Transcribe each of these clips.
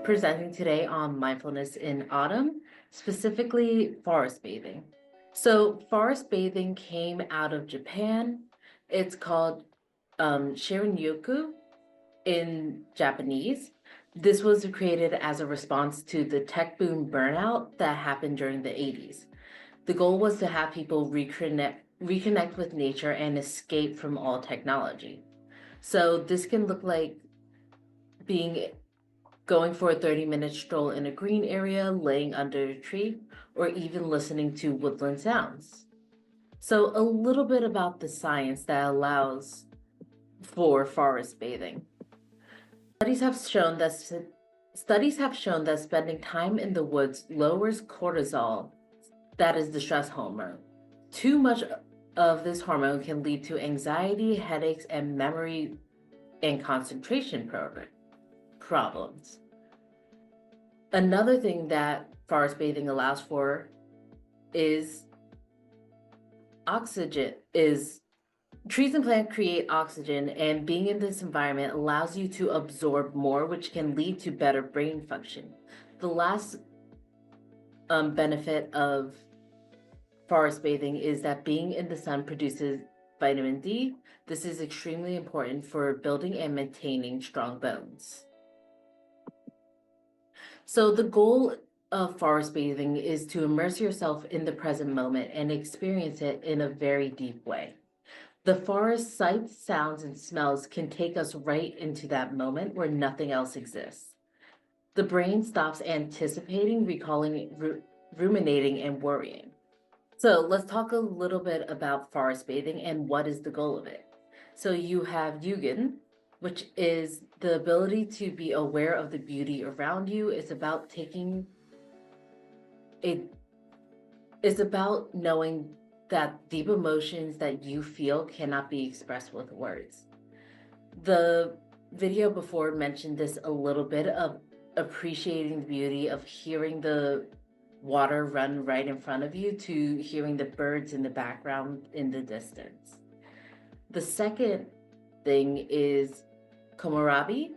presenting today on mindfulness in autumn, specifically forest bathing. So, forest bathing came out of Japan. It's called Shirin-yoku in Japanese. This was created as a response to the tech boom burnout that happened during the 80s. The goal was to have people reconnect with nature and escape from all technology. So this can look like being going for a 30-minute stroll in a green area, laying under a tree, or even listening to woodland sounds. So a little bit about the science that allows for forest bathing. Studies have shown that spending time in the woods lowers cortisol, that is the stress hormone. Too much of this hormone can lead to anxiety, headaches, and memory and concentration problems. Another thing that forest bathing allows for is oxygen. Is Trees and plants create oxygen, and being in this environment allows you to absorb more, which can lead to better brain function. The last benefit of forest bathing is that being in the sun produces vitamin D. This is extremely important for building and maintaining strong bones. So the goal of forest bathing is to immerse yourself in the present moment and experience it in a very deep way. The forest sights, sounds, and smells can take us right into that moment where nothing else exists. The brain stops anticipating, recalling, ruminating, and worrying. So let's talk a little bit about forest bathing and what is the goal of it. So you have Yugen, which is the ability to be aware of the beauty around you. It's about knowing that deep emotions that you feel cannot be expressed with words. The video before mentioned this a little bit of appreciating the beauty of hearing the water run right in front of you to hearing the birds in the background in the distance. The second thing is komorabi,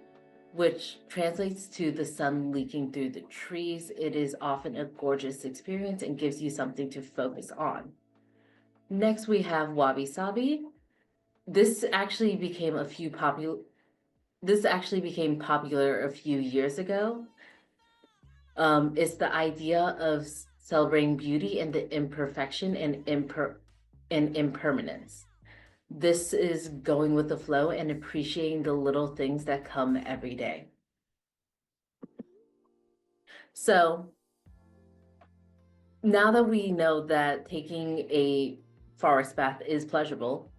which translates to the sun leaking through the trees. It is often a gorgeous experience and gives you something to focus on. Next, we have wabi sabi. This actually became popular a few years ago. It's the idea of celebrating beauty and the imperfection and impermanence. This is going with the flow and appreciating the little things that come every day. So now that we know that taking a forest bath is pleasurable,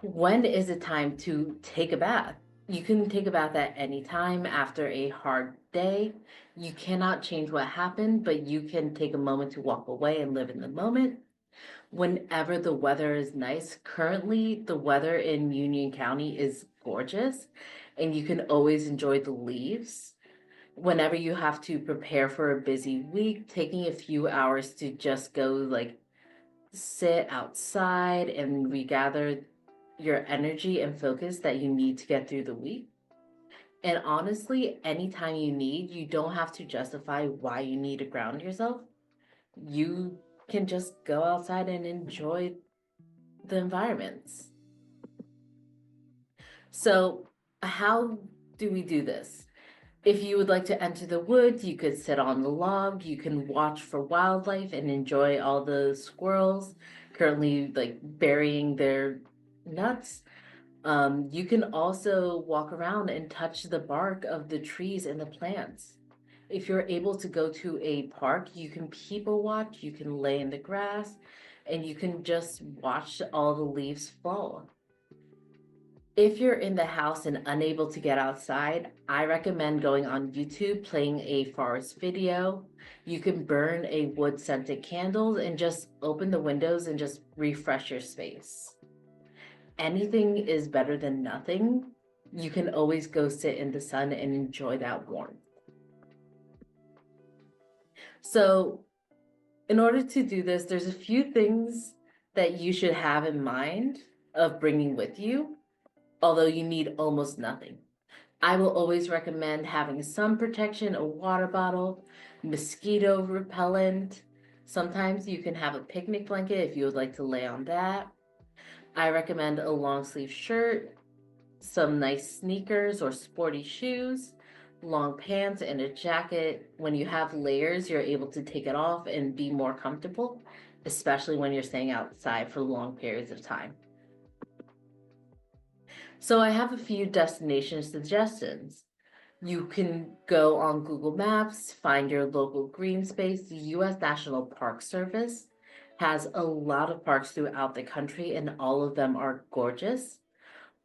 when is it time to take a bath? You can take a bath at any time after a hard day. You cannot change what happened, but you can take a moment to walk away and live in the moment. Whenever the weather is nice, currently the weather in Union County is gorgeous, and you can always enjoy the leaves. Whenever you have to prepare for a busy week, taking a few hours to just go sit outside and regather your energy and focus that you need to get through the week. And honestly, anytime you don't have to justify why you need to ground yourself. You can just go outside and enjoy the environments. So, how do we do this? If you would like to enter the woods, you could sit on the log, you can watch for wildlife and enjoy all the squirrels currently burying their nuts. You can also walk around and touch the bark of the trees and the plants. If you're able to go to a park, you can people watch, you can lay in the grass, and you can just watch all the leaves fall. If you're in the house and unable to get outside, I recommend going on YouTube, playing a forest video. You can burn a wood-scented candle and just open the windows and just refresh your space. Anything is better than nothing. You can always go sit in the sun and enjoy that warmth. So in order to do this, there's a few things that you should have in mind of bringing with you, although you need almost nothing. I will always recommend having sun protection, a water bottle, mosquito repellent. Sometimes you can have a picnic blanket if you would like to lay on that. I recommend a long sleeve shirt, some nice sneakers or sporty shoes, long pants, and a jacket. When you have layers, you're able to take it off and be more comfortable, especially when you're staying outside for long periods of time. So I have a few destination suggestions. You can go on Google Maps, find your local green space. The US National Park Service has a lot of parks throughout the country, and all of them are gorgeous.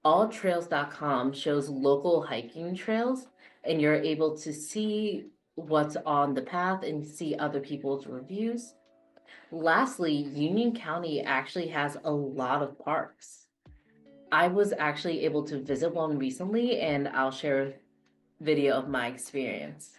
Alltrails.com shows local hiking trails, and you're able to see what's on the path and see other people's reviews. Lastly, Union County actually has a lot of parks. I was actually able to visit one recently, and I'll share a video of my experience.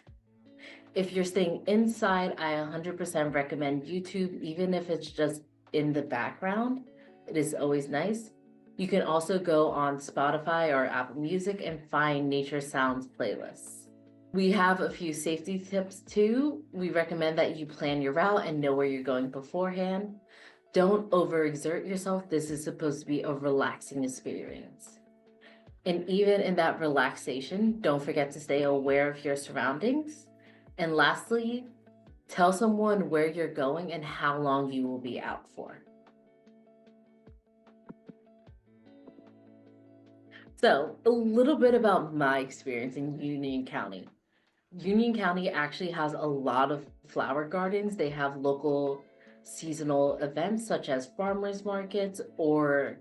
If you're staying inside, I 100% recommend YouTube, even if it's just in the background. It is always nice. You can also go on Spotify or Apple Music and find nature sounds playlists. We have a few safety tips too. We recommend that you plan your route and know where you're going beforehand. Don't overexert yourself. This is supposed to be a relaxing experience. And even in that relaxation, don't forget to stay aware of your surroundings. And lastly, tell someone where you're going and how long you will be out for. So, a little bit about my experience in Union County. Union County actually has a lot of flower gardens. They have local seasonal events such as farmers markets or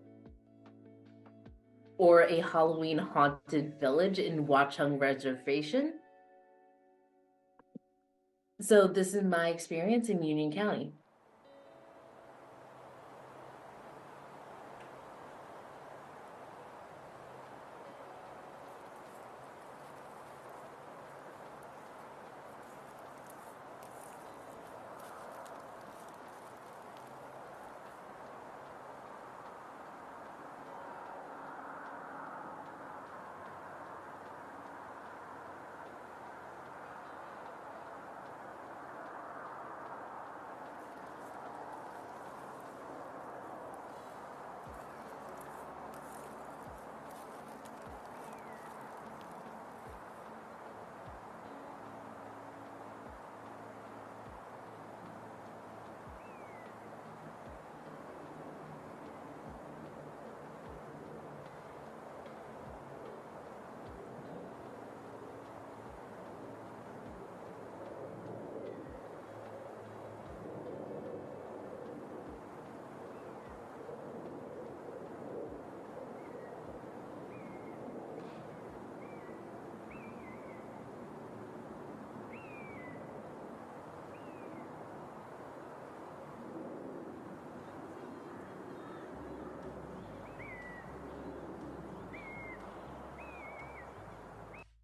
a Halloween haunted village in Watchung Reservation. So this is my experience in Union County.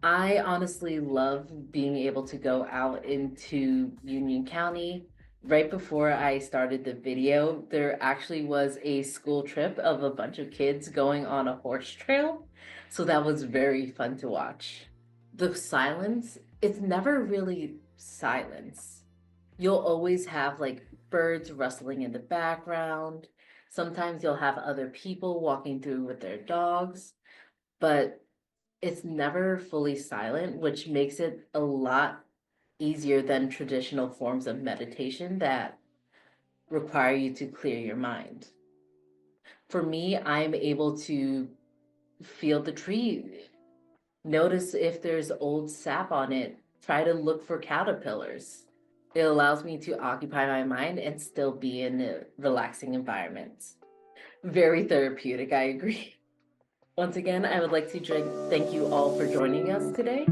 I honestly love being able to go out into Union County. Right before I started the video, there actually was a school trip of a bunch of kids going on a horse trail. So that was very fun to watch. The silence, it's never really silence. You'll always have like birds rustling in the background. Sometimes you'll have other people walking through with their dogs, but it's never fully silent, which makes it a lot easier than traditional forms of meditation that require you to clear your mind. For me, I'm able to feel the tree, notice if there's old sap on it, try to look for caterpillars. It allows me to occupy my mind and still be in a relaxing environment. Very therapeutic, I agree. Once again, I would like to thank you all for joining us today.